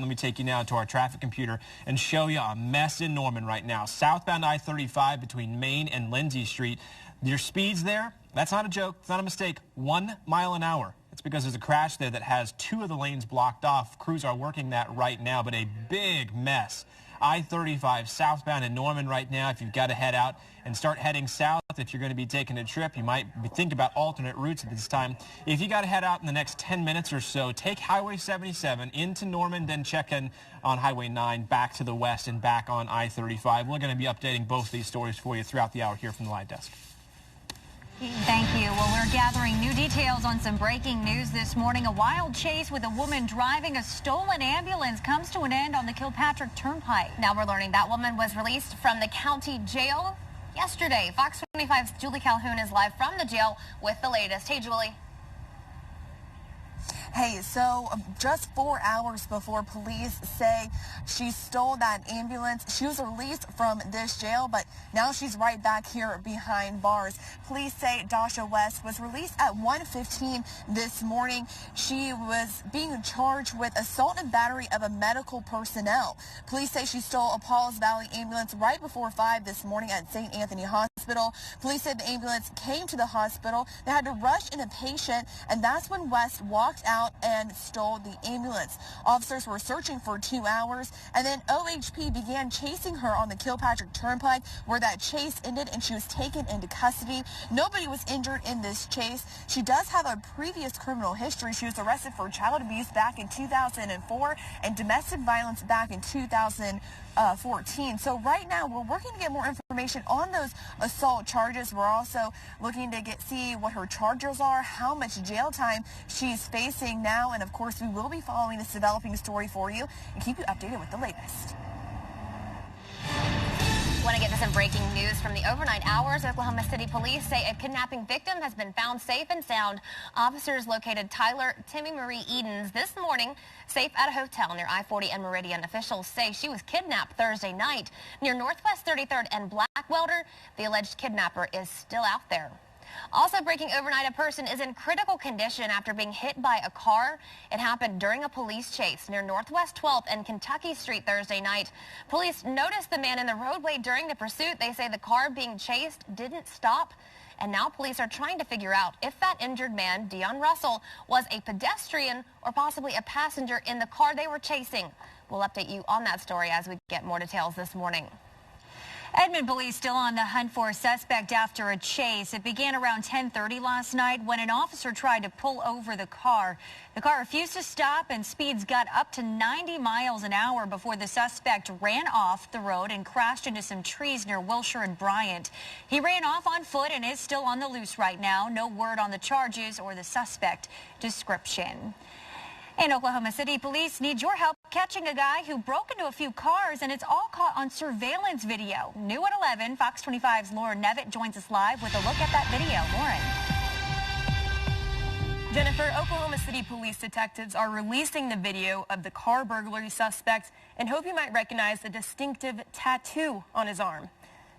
Let me take you now to our traffic computer and show you a mess in Norman right now. Southbound I-35 between Main and Lindsay Street. Your speeds there, that's not a joke, it's not a mistake, 1 mile an hour. It's because there's a crash there that has 2 of the lanes blocked off. Crews are working that right now, but a big mess. I-35 southbound in Norman right now. If you've got to head out and start heading south, if you're going to be taking a trip, you might think about alternate routes at this time. If you got to head out in the next 10 minutes or so, take Highway 77 into Norman, then check in on Highway 9 back to the west and back on I-35. We're going to be updating both these stories for you throughout the hour here from the live desk. Thank you. Well, we're gathering new details on some breaking news this morning. A wild chase with a woman driving a stolen ambulance comes to an end on the Kilpatrick Turnpike. Now we're learning that woman was released from the county jail yesterday. Fox 25's Julie Calhoun is live from the jail with the latest. Hey, Julie. Hey, so just 4 hours before police say she stole that ambulance, she was released from this jail, but now she's right back here behind bars. Police say Dasha West was released at 1:15 this morning. She was being charged with assault and battery of a medical personnel. Police say she stole a Pauls Valley ambulance right before 5 this morning at St. Anthony Hospital. Police said the ambulance came to the hospital. They had to rush in a patient, and that's when West walked out and stole the ambulance. Officers were searching for 2 hours, and then OHP began chasing her on the Kilpatrick Turnpike, where that chase ended and she was taken into custody. Nobody was injured in this chase. She does have a previous criminal history. She was arrested for child abuse back in 2004 and domestic violence back in 2014. So right now we're working to get more information on those assault charges. We're also looking to see what her charges are, how much jail time she's facing now, and of course we will be following this developing story for you and keep you updated with the latest. Want to get to some breaking news from the overnight hours. Oklahoma City police say a kidnapping victim has been found safe and sound. Officers located Tyler Timmy Marie Edens this morning safe at a hotel near I-40 and Meridian. Officials say she was kidnapped Thursday night near Northwest 33rd and Blackwelder. The alleged kidnapper is still out there. Also breaking overnight, a person is in critical condition after being hit by a car. It happened during a police chase near Northwest 12th and Kentucky Street Thursday night. Police noticed the man in the roadway during the pursuit. They say the car being chased didn't stop. And now police are trying to figure out if that injured man, Dion Russell, was a pedestrian or possibly a passenger in the car they were chasing. We'll update you on that story as we get more details this morning. Edmond police still on the hunt for a suspect after a chase. It began around 10:30 last night when an officer tried to pull over the car. The car refused to stop and speeds got up to 90 miles an hour before the suspect ran off the road and crashed into some trees near Wilshire and Bryant. He ran off on foot and is still on the loose right now. No word on the charges or the suspect description. And Oklahoma City police need your help catching a guy who broke into a few cars, and it's all caught on surveillance video. New at 11, Fox 25's Lauren Nevitt joins us live with a look at that video. Lauren. Jennifer, Oklahoma City police detectives are releasing the video of the car burglary suspect and hope you might recognize the distinctive tattoo on his arm.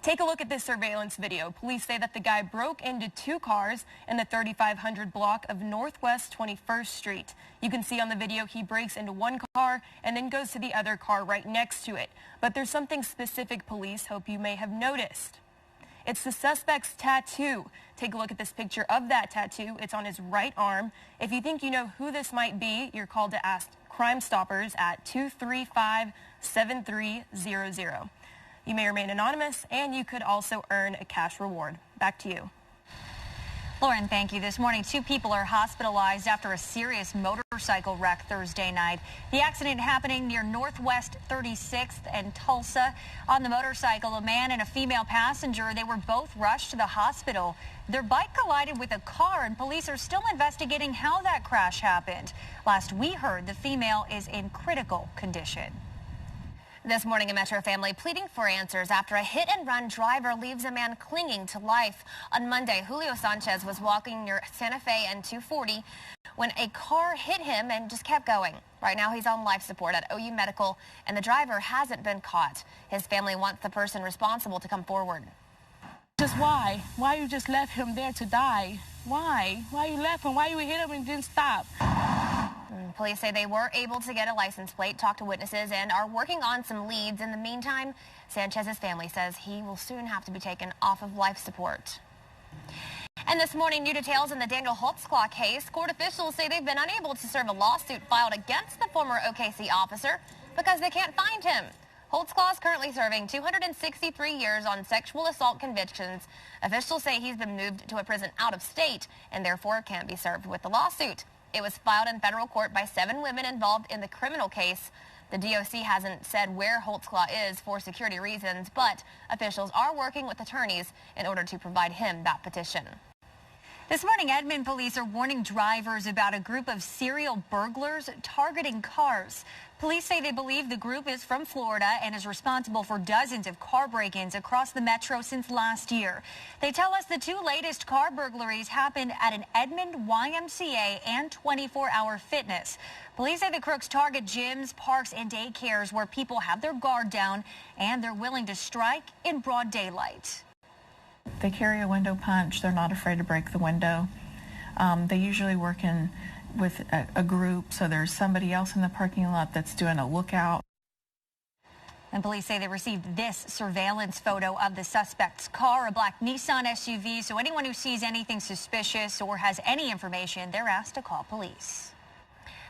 Take a look at this surveillance video. Police say that the guy broke into 2 cars in the 3500 block of Northwest 21st Street. You can see on the video he breaks into one car and then goes to the other car right next to it. But there's something specific police hope you may have noticed. It's the suspect's tattoo. Take a look at this picture of that tattoo. It's on his right arm. If you think you know who this might be, you're called to ask Crime Stoppers at 235-7300. You may remain anonymous, and you could also earn a cash reward. Back to you. Lauren, thank you. This morning, 2 people are hospitalized after a serious motorcycle wreck Thursday night. The accident happening near Northwest 36th and Tulsa. On the motorcycle, a man and a female passenger, they were both rushed to the hospital. Their bike collided with a car, and police are still investigating how that crash happened. Last we heard, the female is in critical condition. This morning, a Metro family pleading for answers after a hit-and-run driver leaves a man clinging to life. On Monday, Julio Sanchez was walking near Santa Fe and 240 when a car hit him and just kept going. Right now, he's on life support at OU Medical, and the driver hasn't been caught. His family wants the person responsible to come forward. Just why? Why you just left him there to die? Why? Why you left him? Why you hit him and didn't stop? Police say they were able to get a license plate, talk to witnesses, and are working on some leads. In the meantime, Sanchez's family says he will soon have to be taken off of life support. And this morning, new details in the Daniel Holtzclaw case. Court officials say they've been unable to serve a lawsuit filed against the former OKC officer because they can't find him. Holtzclaw is currently serving 263 years on sexual assault convictions. Officials say he's been moved to a prison out of state and therefore can't be served with the lawsuit. It was filed in federal court by 7 women involved in the criminal case. The DOC hasn't said where Holtzclaw is for security reasons, but officials are working with attorneys in order to provide him that petition. This morning, Edmond police are warning drivers about a group of serial burglars targeting cars. Police say they believe the group is from Florida and is responsible for dozens of car break-ins across the metro since last year. They tell us the 2 latest car burglaries happened at an Edmond YMCA and 24-Hour Fitness. Police say the crooks target gyms, parks, and daycares where people have their guard down and they're willing to strike in broad daylight. They carry a window punch. They're not afraid to break the window. They usually work with a group, so there's somebody else in the parking lot that's doing a lookout. And police say they received this surveillance photo of the suspect's car, a black Nissan SUV. So anyone who sees anything suspicious or has any information, they're asked to call police.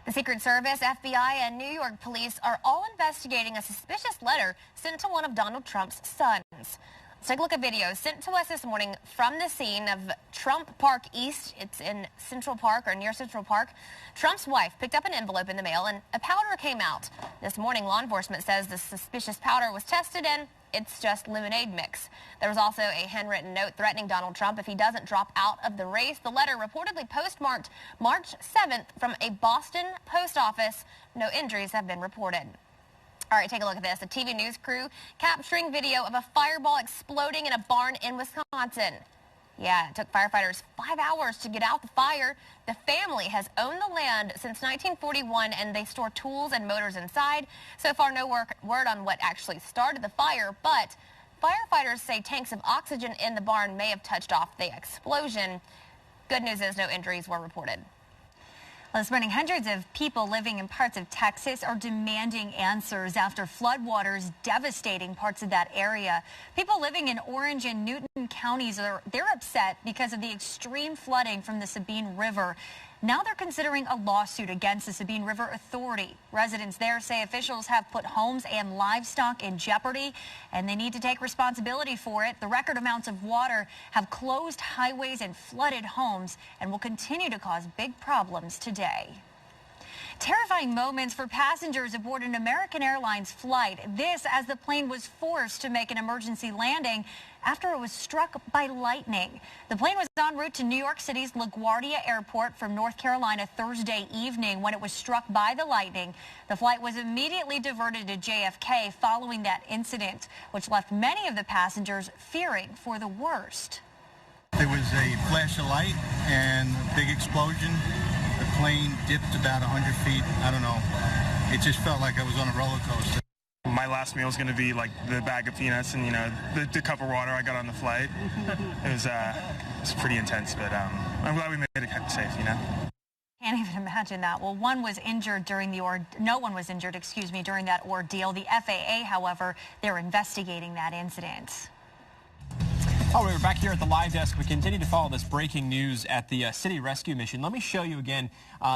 The Secret Service, FBI, and New York police are all investigating a suspicious letter sent to one of Donald Trump's sons. Let's take a look at video sent to us this morning from the scene of Trump Park East. It's in Central Park or near Central Park. Trump's wife picked up an envelope in the mail and a powder came out. This morning, law enforcement says the suspicious powder was tested and it's just lemonade mix. There was also a handwritten note threatening Donald Trump if he doesn't drop out of the race. The letter reportedly postmarked March 7th from a Boston post office. No injuries have been reported. All right, take a look at this. A TV news crew capturing video of a fireball exploding in a barn in Wisconsin. Yeah, it took firefighters 5 hours to get out the fire. The family has owned the land since 1941, and they store tools and motors inside. So far, no word on what actually started the fire, but firefighters say tanks of oxygen in the barn may have touched off the explosion. Good news is no injuries were reported. Well, this morning, hundreds of people living in parts of Texas are demanding answers after floodwaters devastating parts of that area. People living in Orange and Newton counties they're upset because of the extreme flooding from the Sabine River. Now they're considering a lawsuit against the Sabine River Authority. Residents there say officials have put homes and livestock in jeopardy, and they need to take responsibility for it. The record amounts of water have closed highways and flooded homes and will continue to cause big problems today. Terrifying moments for passengers aboard an American Airlines flight. This as the plane was forced to make an emergency landing after it was struck by lightning. The plane was en route to New York City's LaGuardia Airport from North Carolina Thursday evening when it was struck by the lightning. The flight was immediately diverted to JFK following that incident, which left many of the passengers fearing for the worst. There was a flash of light and a big explosion. The plane dipped about 100 feet. I don't know. It just felt like I was on a roller coaster. My last meal is going to be like the bag of peanuts and, the cup of water I got on the flight. It was pretty intense, but I'm glad we made it safe, Can't even imagine that. Well, no one was injured, during that ordeal. The FAA, however, they're investigating that incident. All right, we're back here at the live desk. We continue to follow this breaking news at the City Rescue Mission. Let me show you again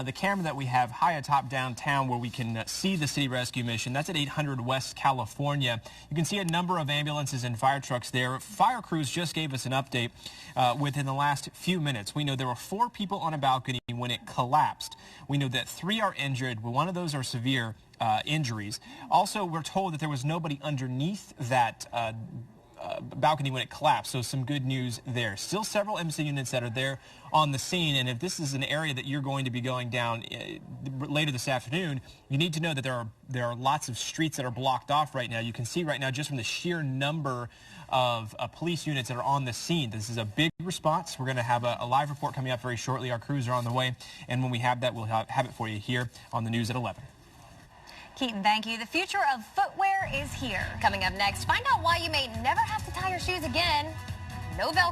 the camera that we have high atop downtown where we can see the City Rescue Mission. That's at 800 West California. You can see a number of ambulances and fire trucks there. Fire crews just gave us an update within the last few minutes. We know there were 4 people on a balcony when it collapsed. We know that 3 are injured. One of those are severe injuries. Also, we're told that there was nobody underneath that balcony when it collapsed, so some good news there. Still several MC units that are there on the scene, and if this is an area that you're going to be going down later this afternoon, you need to know that there are lots of streets that are blocked off right now. You can see right now just from the sheer number of police units that are on the scene. This is a big response. We're going to have a live report coming up very shortly. Our crews are on the way, and when we have that, we'll have it for you here on the news at 11. Keaton, thank you. The future of footwear is here. Coming up next, find out why you may never have to tie your shoes again. No Velcro.